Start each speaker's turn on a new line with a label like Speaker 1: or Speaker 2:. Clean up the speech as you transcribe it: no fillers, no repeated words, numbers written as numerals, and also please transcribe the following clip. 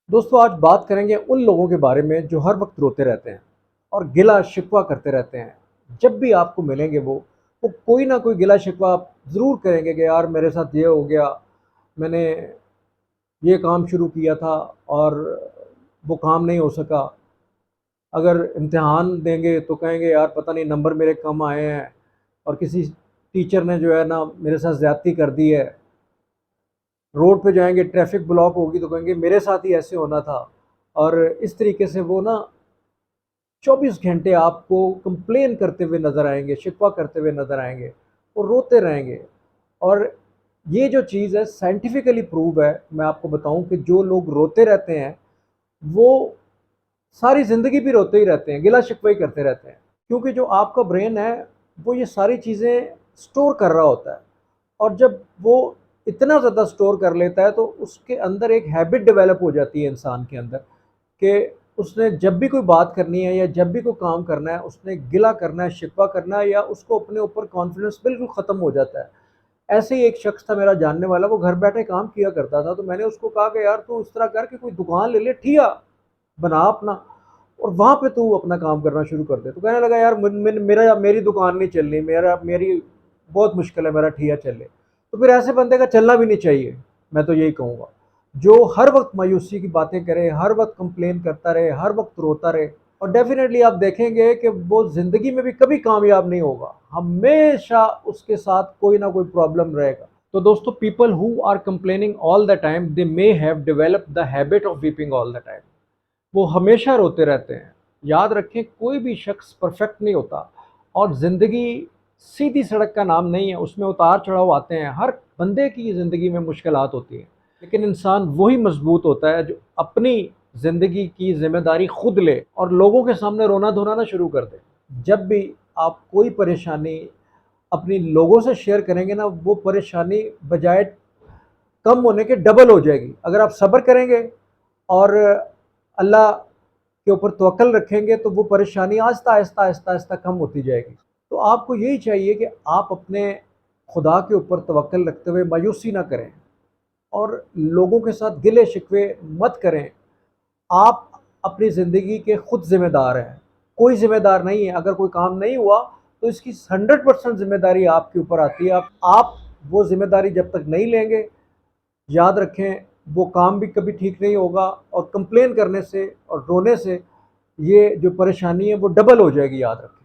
Speaker 1: दोस्तों आज बात करेंगे उन लोगों के बारे में जो हर वक्त रोते रहते हैं और गिला शिकवा करते रहते हैं। जब भी आपको मिलेंगे वो कोई ना कोई गिला शिकवा आप ज़रूर करेंगे कि यार मेरे साथ ये हो गया, मैंने ये काम शुरू किया था और वो काम नहीं हो सका। अगर इम्तिहान देंगे तो कहेंगे यार पता नहीं नंबर मेरे कम आए हैं और किसी टीचर ने जो है ना मेरे साथ ज़्यादती कर दी है। रोड पे जाएंगे, ट्रैफिक ब्लॉक होगी तो कहेंगे मेरे साथ ही ऐसे होना था। और इस तरीके से वो ना 24 घंटे आपको कंप्लेन करते हुए नज़र आएंगे, शिकवा करते हुए नज़र आएंगे, वो रोते रहेंगे। और ये जो चीज़ है साइंटिफिकली प्रूव है। मैं आपको बताऊं कि जो लोग रोते रहते हैं वो सारी ज़िंदगी भी रोते ही रहते हैं, गिला शिकवा ही करते रहते हैं, क्योंकि जो आपका ब्रेन है वो ये सारी चीज़ें स्टोर कर रहा होता है। और जब वो इतना ज़्यादा स्टोर कर लेता है तो उसके अंदर एक हैबिट डेवलप हो जाती है इंसान के अंदर कि उसने जब भी कोई बात करनी है या जब भी कोई काम करना है उसने गिला करना है, शिकवा करना है, या उसको अपने ऊपर कॉन्फिडेंस बिल्कुल ख़त्म हो जाता है। ऐसे ही एक शख्स था मेरा जानने वाला, वो घर बैठे काम किया करता था, तो मैंने उसको कहा कि यार तू इस तरह कर कि कोई दुकान ले ले, ठिया बना अपना, और वहाँ पे तू अपना काम करना शुरू कर दे। तो कहने लगा यार मेरी दुकान नहीं चल रही, मेरी बहुत मुश्किल है मेरा ठिया चले। तो फिर ऐसे बंदे का चलना भी नहीं चाहिए। मैं तो यही कहूँगा, जो हर वक्त मायूसी की बातें करे, हर वक्त कंप्लेन करता रहे, हर वक्त रोता रहे, और डेफिनेटली आप देखेंगे कि वो ज़िंदगी में भी कभी कामयाब नहीं होगा। हमेशा उसके साथ कोई ना कोई प्रॉब्लम रहेगा। तो दोस्तों, people who are complaining all the time they may have developed the habit of weeping all the time. वो हमेशा रोते रहते हैं। याद रखें, कोई भी शख्स परफेक्ट नहीं होता और ज़िंदगी सीधी सड़क का नाम नहीं है, उसमें उतार चढ़ाव आते हैं। हर बंदे की ज़िंदगी में मुश्किलात होती हैं, लेकिन इंसान वही मजबूत होता है जो अपनी ज़िंदगी की जिम्मेदारी खुद ले और लोगों के सामने रोना धोना ना शुरू कर दे। जब भी आप कोई परेशानी अपनी लोगों से शेयर करेंगे ना, वो परेशानी बजाय कम होने के डबल हो जाएगी। अगर आप सब्र करेंगे और अल्लाह के ऊपर तवक्कल रखेंगे तो वो परेशानी आहिस्ता आहिस्ता आहिस्ता आहिस्ता कम होती जाएगी। तो आपको यही चाहिए कि आप अपने खुदा के ऊपर तवक्कल रखते हुए मायूसी ना करें और लोगों के साथ गिले शिकवे मत करें। आप अपनी ज़िंदगी के खुद ज़िम्मेदार हैं, कोई ज़िम्मेदार नहीं है। अगर कोई काम नहीं हुआ तो इसकी 100% ज़िम्मेदारी आपके ऊपर आती है। आप वो ज़िम्मेदारी जब तक नहीं लेंगे, याद रखें, वो काम भी कभी ठीक नहीं होगा और कंप्लेन करने से और रोने से ये जो परेशानी है वो डबल हो जाएगी, याद रखें।